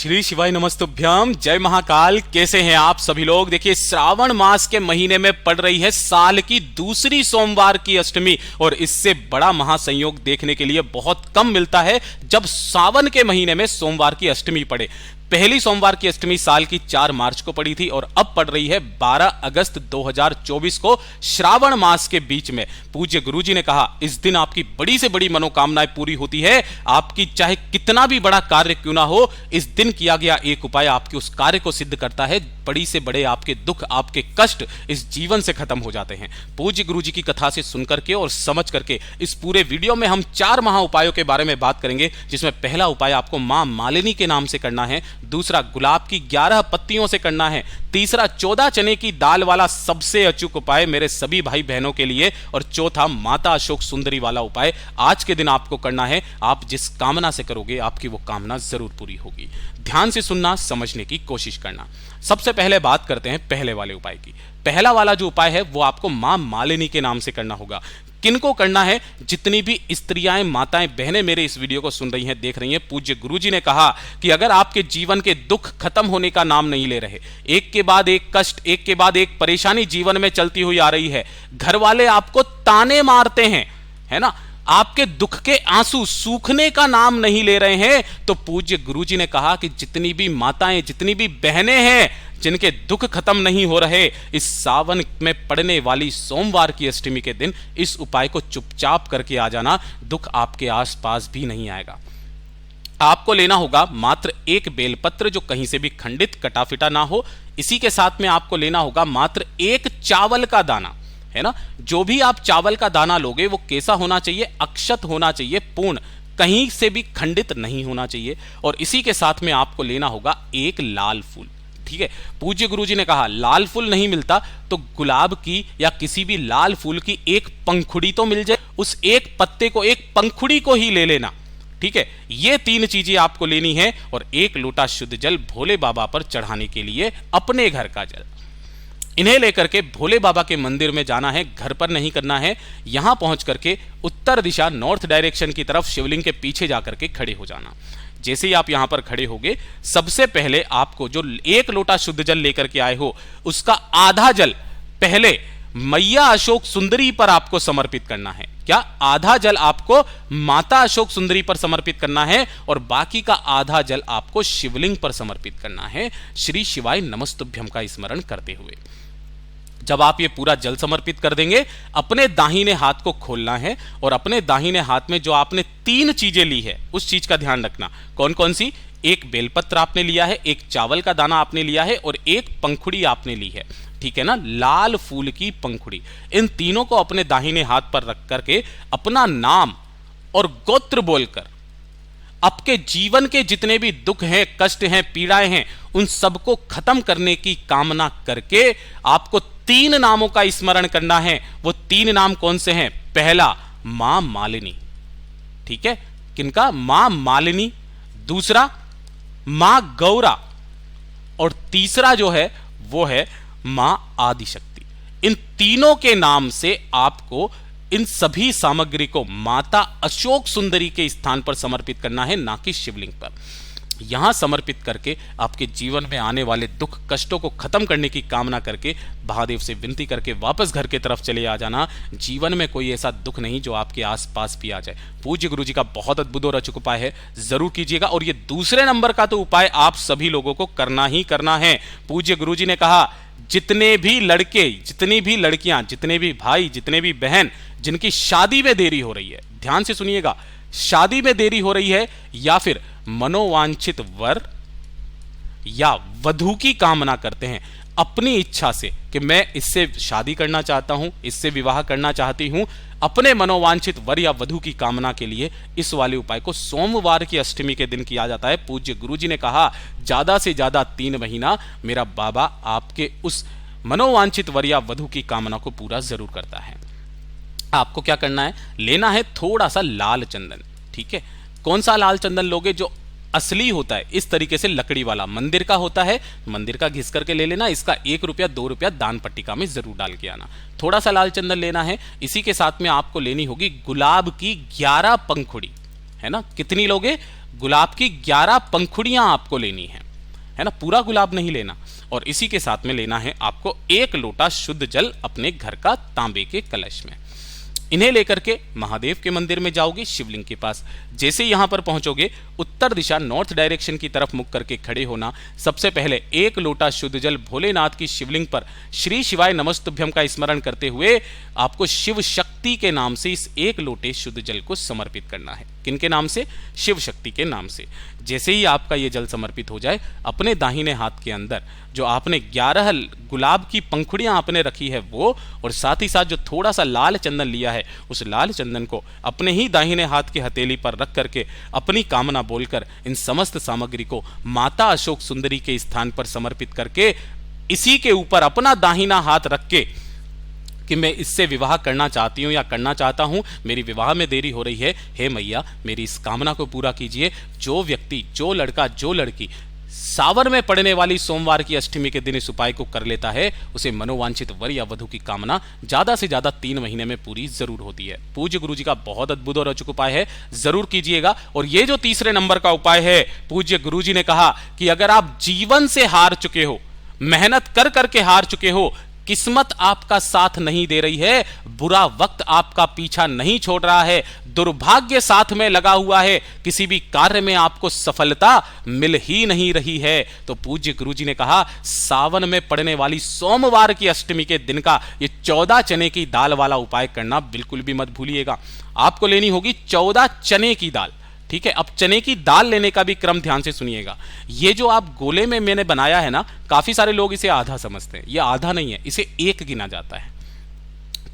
श्री शिवाय नमस्तुभ्यम। जय महाकाल। कैसे हैं आप सभी लोग। देखिए, श्रावण मास के महीने में पड़ रही है साल की दूसरी सोमवार की अष्टमी, और इससे बड़ा महासंयोग देखने के लिए बहुत कम मिलता है जब सावन के महीने में सोमवार की अष्टमी पड़े। पहली सोमवार की अष्टमी साल की 4 मार्च को पड़ी थी और अब पड़ रही है 12 अगस्त 2024 को, श्रावण मास के बीच में। पूज्य गुरुजी ने कहा, इस दिन आपकी बड़ी से बड़ी मनोकामनाएं पूरी होती है। आपकी चाहे कितना भी बड़ा कार्य क्यों ना हो, इस दिन किया गया एक उपाय आपके उस कार्य को सिद्ध करता है। बड़ी से बड़े आपके दुख, आपके कष्ट इस जीवन से खत्म हो जाते हैं। पूज्य गुरुजी की कथा से सुनकर के और समझ करके इस पूरे वीडियो में हम 4 महा उपायों के बारे में बात करेंगे, जिसमें पहला उपाय आपको मां मालिनी के नाम से करना है, दूसरा गुलाब की 11 पत्तियों से करना है, तीसरा 14 चने की दाल वाला सबसे अचूक उपाय मेरे सभी भाई बहनों के लिए, और चौथा माता अशोक सुंदरी वाला उपाय आज के दिन आपको करना है। आप जिस कामना से करोगे आपकी वो कामना जरूर पूरी होगी। ध्यान से सुनना, समझने की कोशिश करना। सबसे पहले बात करते हैं पहले वाले उपाय की। पहला वाला जो उपाय है वो आपको मां मालिनी के नाम से करना होगा। किनको करना है? जितनी भी स्त्रियां, माताएं, बहनें मेरे इस वीडियो को सुन रही हैं, देख रही हैं, पूज्य गुरुजी ने कहा कि अगर आपके जीवन के दुख खत्म होने का नाम नहीं ले रहे, एक के बाद एक कष्ट, एक के बाद एक परेशानी जीवन में चलती हुई आ रही है, घर वाले आपको ताने मारते हैं, है ना, आपके दुख के आंसू सूखने का नाम नहीं ले रहे हैं, तो पूज्य गुरुजी ने कहा कि जितनी भी माताएं, जितनी भी बहनें हैं जिनके दुख खत्म नहीं हो रहे, इस सावन में पड़ने वाली सोमवार की अष्टमी के दिन इस उपाय को चुपचाप करके आ जाना। दुख आपके आसपास भी नहीं आएगा। आपको लेना होगा मात्र एक बेलपत्र जो कहीं से भी खंडित कटा फिटा ना हो। इसी के साथ में आपको लेना होगा मात्र एक चावल का दाना, है ना। जो भी आप चावल का दाना लोगे वो कैसा होना चाहिए? अक्षत होना चाहिए, पूर्ण, कहीं से भी खंडित नहीं होना चाहिए। और इसी के साथ में आपको लेना होगा एक लाल फूल। ठीक है, पूज्य गुरुजी ने कहा लाल फूल नहीं मिलता तो गुलाब की या किसी भी लाल फूल की एक पंखुड़ी तो मिल जाए, उस एक पत्ते को, एक पंखुड़ी को ही ले लेना। ठीक है, ये 3 चीजें आपको लेनी है, और 1 लोटा शुद्ध जल भोले बाबा पर चढ़ाने के लिए, अपने घर का जल। इन्हें लेकर के भोले बाबा के मंदिर में जाना है, घर पर नहीं करना है। यहां पहुंच करके उत्तर दिशा, नॉर्थ डायरेक्शन की तरफ शिवलिंग के पीछे जाकर के खड़े हो जाना। जैसे ही आप यहां पर खड़े होगे, सबसे पहले आपको जो 1 लोटा शुद्ध जल लेकर के आए हो, उसका आधा जल पहले मैया अशोक सुंदरी पर आपको समर्पित करना है। क्या? आधा जल आपको माता अशोक सुंदरी पर समर्पित करना है, और बाकी का आधा जल आपको शिवलिंग पर समर्पित करना है, श्री शिवाय नमस्तुभ्यम का स्मरण करते हुए। जब आप ये पूरा जल समर्पित कर देंगे, अपने दाहिने हाथ को खोलना है, और अपने दाहिने हाथ में जो आपने 3 चीजें ली है उस चीज का ध्यान रखना। कौन कौन सी? एक बेलपत्र आपने लिया है, एक चावल का दाना आपने लिया है, और एक पंखुड़ी आपने ली है। ठीक है ना, लाल फूल की पंखुड़ी। इन तीनों को अपने दाहिने हाथ पर रख करके अपना नाम और गोत्र बोलकर आपके जीवन के जितने भी दुख हैं, कष्ट हैं, पीड़ाएं हैं, उन सबको खत्म करने की कामना करके आपको 3 नामों का स्मरण करना है। वो 3 नाम कौन से हैं? पहला, मां मालिनी। ठीक है, किनका? मां मालिनी। दूसरा, मां गौरा, और तीसरा जो है वो है मां आदिशक्ति। इन तीनों के नाम से आपको इन सभी सामग्री को माता अशोक सुंदरी के स्थान पर समर्पित करना है, ना कि शिवलिंग पर। यहां समर्पित करके आपके जीवन में आने वाले दुख कष्टों को खत्म करने की कामना करके महादेव से विनती करके वापस घर की तरफ चले आ जाना। जीवन में कोई ऐसा दुख नहीं जो आपके आसपास भी आ जाए। पूज्य गुरुजी का बहुत अद्भुत और अचूक उपाय है, जरूर कीजिएगा। और ये दूसरे नंबर का तो उपाय आप सभी लोगों को करना ही करना है। पूज्य गुरुजी ने कहा, जितने भी लड़के, जितनी भी लड़कियां, जितने भी भाई, जितने भी बहन जिनकी शादी में देरी हो रही है, ध्यान से सुनिएगा, शादी में देरी हो रही है, या फिर मनोवांछित वर या वधू की कामना करते हैं अपनी इच्छा से कि मैं इससे शादी करना चाहता हूं, इससे विवाह करना चाहती हूं, अपने मनोवांछित वर या वधू की कामना के लिए इस वाले उपाय को सोमवार की अष्टमी के दिन किया जाता है। पूज्य गुरुजी ने कहा, ज्यादा से ज्यादा 3 महीना मेरा बाबा आपके उस मनोवांछित वर या वधू की कामना को पूरा जरूर करता है। आपको क्या करना है? लेना है थोड़ा सा लाल चंदन। ठीक है, कौन सा लाल चंदन लोगे? जो असली होता है, इस तरीके से लकड़ी वाला, मंदिर का होता है, मंदिर का घिस करके ले लेना। इसका 1 रुपया 2 रुपया दान पट्टिका में जरूर डाल के आना। थोड़ा सा लाल चंदन लेना है। इसी के साथ में आपको लेनी होगी गुलाब की 11 पंखुड़ी, है ना। कितनी लोगे? गुलाब की 11 पंखुड़ियां आपको लेनी है ना, पूरा गुलाब नहीं लेना। और इसी के साथ में लेना है आपको 1 लोटा शुद्ध जल अपने घर का तांबे के कलश में। इन्हें लेकर के महादेव के मंदिर में जाओगे, शिवलिंग के पास। जैसे यहां पर पहुंचोगे, उत्तर दिशा नॉर्थ डायरेक्शन की तरफ मुख करके खड़े होना। सबसे पहले 1 लोटा शुद्ध जल भोलेनाथ की शिवलिंग पर श्री शिवाय नमस्तुभ्यम का स्मरण करते हुए आपको शिव शक्ति के नाम से इस 1 लोटे शुद्ध जल को समर्पित करना है। किनके नाम से? शिव शक्ति के नाम से। जैसे ही आपका ये जल समर्पित हो जाए, अपने दाहिने हाथ के अंदर जो आपने 11 गुलाब की पंखुड़ियां आपने रखी है वो, और साथ ही साथ जो थोड़ा सा लाल चंदन लिया है, उस लाल चंदन को अपने ही दाहिने हाथ की हथेली पर रख करके अपनी कामना बोलकर इन समस्त सामग्री को माता अशोक सुंदरी के स्थान पर समर्पित करके इसी के ऊपर अपना दाहिना हाथ रख के कि मैं इससे विवाह करना चाहती हूँ या करना चाहता हूँ, मेरी विवाह में देरी हो रही है, हे मैया मेरी इस कामना को पूरा कीजिए। जो व्यक्ति, जो लड़का, जो लड़की सावन में पड़ने वाली सोमवार की अष्टमी के दिन इस उपाय को कर लेता है, उसे मनोवांछित वर या वधु की कामना ज्यादा से ज्यादा 3 महीने में पूरी जरूर होती है। पूज्य गुरु जी का बहुत अद्भुत और अचूक उपाय है, जरूर कीजिएगा। और ये जो तीसरे नंबर का उपाय है, पूज्य गुरु जी ने कहा कि अगर आप जीवन से हार चुके हो, मेहनत कर करके हार चुके हो, किस्मत आपका साथ नहीं दे रही है, बुरा वक्त आपका पीछा नहीं छोड़ रहा है, दुर्भाग्य साथ में लगा हुआ है, किसी भी कार्य में आपको सफलता मिल ही नहीं रही है, तो पूज्य गुरुजी ने कहा सावन में पड़ने वाली सोमवार की अष्टमी के दिन का ये 14 चने की दाल वाला उपाय करना बिल्कुल भी मत भूलिएगा। आपको लेनी होगी 14 चने की दाल। ठीक है, अब चने की दाल लेने का भी क्रम ध्यान से सुनिएगा। ये जो आप गोले में मैंने बनाया है ना, काफी सारे लोग इसे आधा समझते हैं, ये आधा नहीं है, इसे 1 गिना जाता है।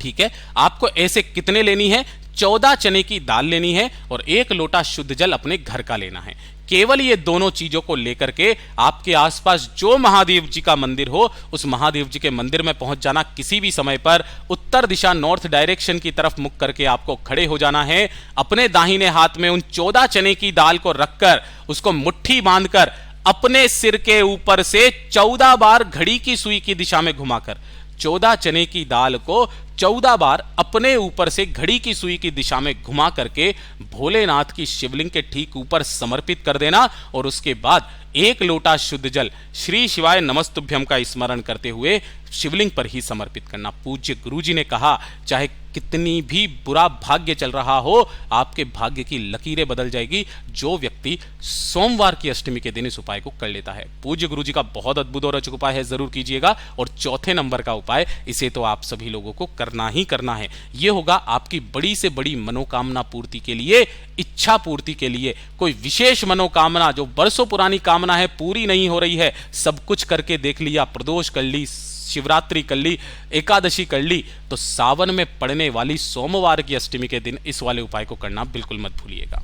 ठीक है, आपको ऐसे कितने लेनी है? 14 चने की दाल लेनी है और 1 लोटा शुद्ध जल अपने घर का लेना है। केवल ये दोनों चीजों को लेकर के आपके आसपास जो महादेव जी का मंदिर हो, उस महादेव जी के मंदिर में पहुंच जाना। किसी भी समय पर उत्तर दिशा नॉर्थ डायरेक्शन की तरफ मुख करके आपको खड़े हो जाना है। अपने दाहिने हाथ में उन 14 चने की दाल को रखकर उसको मुट्ठी बांधकर अपने सिर के ऊपर से 14 बार घड़ी की सुई की दिशा में घुमाकर 14 चने की दाल को 14 बार अपने ऊपर से घड़ी की सुई की दिशा में घुमा करके भोलेनाथ की शिवलिंग के ठीक ऊपर समर्पित कर देना और उसके बाद 1 लोटा शुद्ध जल श्री शिवाय नमस्तुभ्यम का स्मरण करते हुए शिवलिंग पर ही समर्पित करना। पूज्य गुरुजी ने कहा चाहे कितनी भी बुरा भाग्य चल रहा हो, आपके भाग्य की लकीरें बदल जाएगी जो व्यक्ति सोमवार की अष्टमी के दिन इस उपाय को कर लेता है। पूज्य गुरुजी का बहुत अद्भुत और अचूक उपाय है, जरूर कीजिएगा। और चौथे नंबर का उपाय, इसे तो आप सभी लोगों को करना ही करना है। यह होगा आपकी बड़ी से बड़ी मनोकामना पूर्ति के लिए, इच्छा पूर्ति के लिए। कोई विशेष मनोकामना जो बरसों पुरानी कामना है, पूरी नहीं हो रही है, सब कुछ करके देख लिया, प्रदोष कर ली, शिवरात्रि कर ली, एकादशी कर ली, तो सावन में पड़ने वाली सोमवार की अष्टमी के दिन इस वाले उपाय को करना बिल्कुल मत भूलिएगा।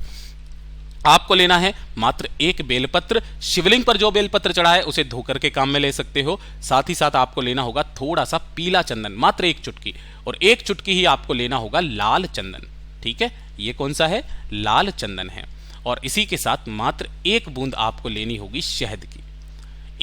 आपको लेना है मात्र 1 बेलपत्र। शिवलिंग पर जो बेलपत्र चढ़ा है उसे धोकर के काम में ले सकते हो। साथ ही साथ आपको लेना होगा थोड़ा सा पीला चंदन, मात्र 1 चुटकी, और 1 चुटकी ही आपको लेना होगा लाल चंदन। ठीक है, ये कौन सा है? लाल चंदन है। और इसी के साथ मात्र 1 बूंद आपको लेनी होगी शहद की।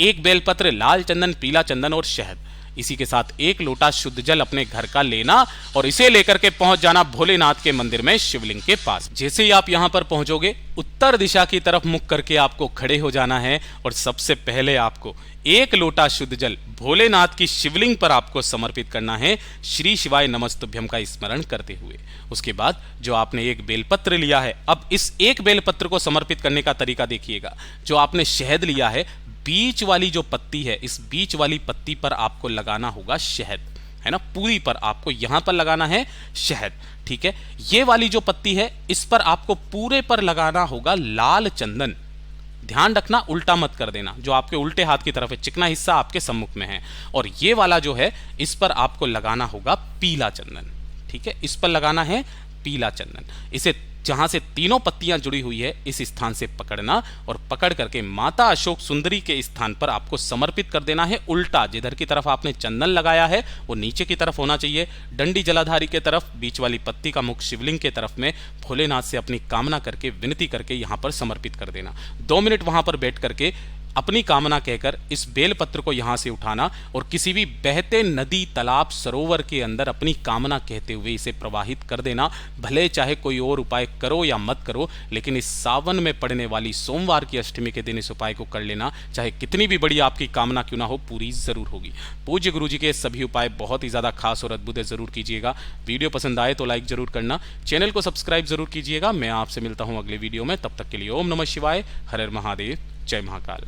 1 बेलपत्र, लाल चंदन, पीला चंदन और शहद। इसी के साथ 1 लोटा शुद्ध जल अपने घर का लेना और इसे लेकर के पहुंच जाना भोलेनाथ के मंदिर में शिवलिंग के पास। जैसे ही आप यहां पर पहुंचोगे, उत्तर दिशा की तरफ मुख करके आपको खड़े हो जाना है और सबसे पहले आपको 1 लोटा शुद्ध जल भोलेनाथ की शिवलिंग पर आपको समर्पित करना है, श्री शिवाय नमस्तुभ्यम का स्मरण करते हुए। उसके बाद जो आपने 1 बेलपत्र लिया है, अब इस 1 बेलपत्र को समर्पित करने का तरीका देखिएगा। जो आपने शहद लिया है, बीच वाली जो पत्ती है, इस बीच वाली पत्ती पर आपको लगाना होगा शहद, है ना, पूरी पर आपको यहां पर लगाना है शहद। ठीक है, ये वाली जो पत्ती है, इस पर आपको पूरे पर लगाना होगा लाल चंदन। ध्यान रखना, उल्टा मत कर देना, जो आपके उल्टे हाथ की तरफ है, चिकना हिस्सा आपके सम्मुख में है। और ये वाला जो है, इस पर आपको लगाना होगा पीला चंदन। ठीक है, इस पर लगाना है पीला चंदन। इसे जहां से तीनों पत्तियां जुड़ी हुई है, इस स्थान से पकड़ना और पकड़ करके माता अशोक सुंदरी के स्थान पर आपको समर्पित कर देना है उल्टा। जिधर की तरफ आपने चंदन लगाया है वो नीचे की तरफ होना चाहिए, डंडी जलाधारी के तरफ, बीच वाली पत्ती का मुख शिवलिंग के तरफ में भोलेनाथ से अपनी कामना करके, विनती करके यहां पर समर्पित कर देना। 2 मिनट वहां पर बैठ करके अपनी कामना कहकर इस बेलपत्र को यहां से उठाना और किसी भी बहते नदी, तालाब, सरोवर के अंदर अपनी कामना कहते हुए इसे प्रवाहित कर देना। भले चाहे कोई और उपाय करो या मत करो, लेकिन इस सावन में पड़ने वाली सोमवार की अष्टमी के दिन इस उपाय को कर लेना। चाहे कितनी भी बड़ी आपकी कामना क्यों ना हो, पूरी जरूर होगी। पूज्य गुरुजी के सभी उपाय बहुत ही ज्यादा खास और अद्भुत है, जरूर कीजिएगा। वीडियो पसंद आए तो लाइक जरूर करना, चैनल को सब्सक्राइब जरूर कीजिएगा। मैं आपसे मिलता हूं अगले वीडियो में, तब तक के लिए ओम नमः शिवाय, हर हर महादेव, जय महाकाल।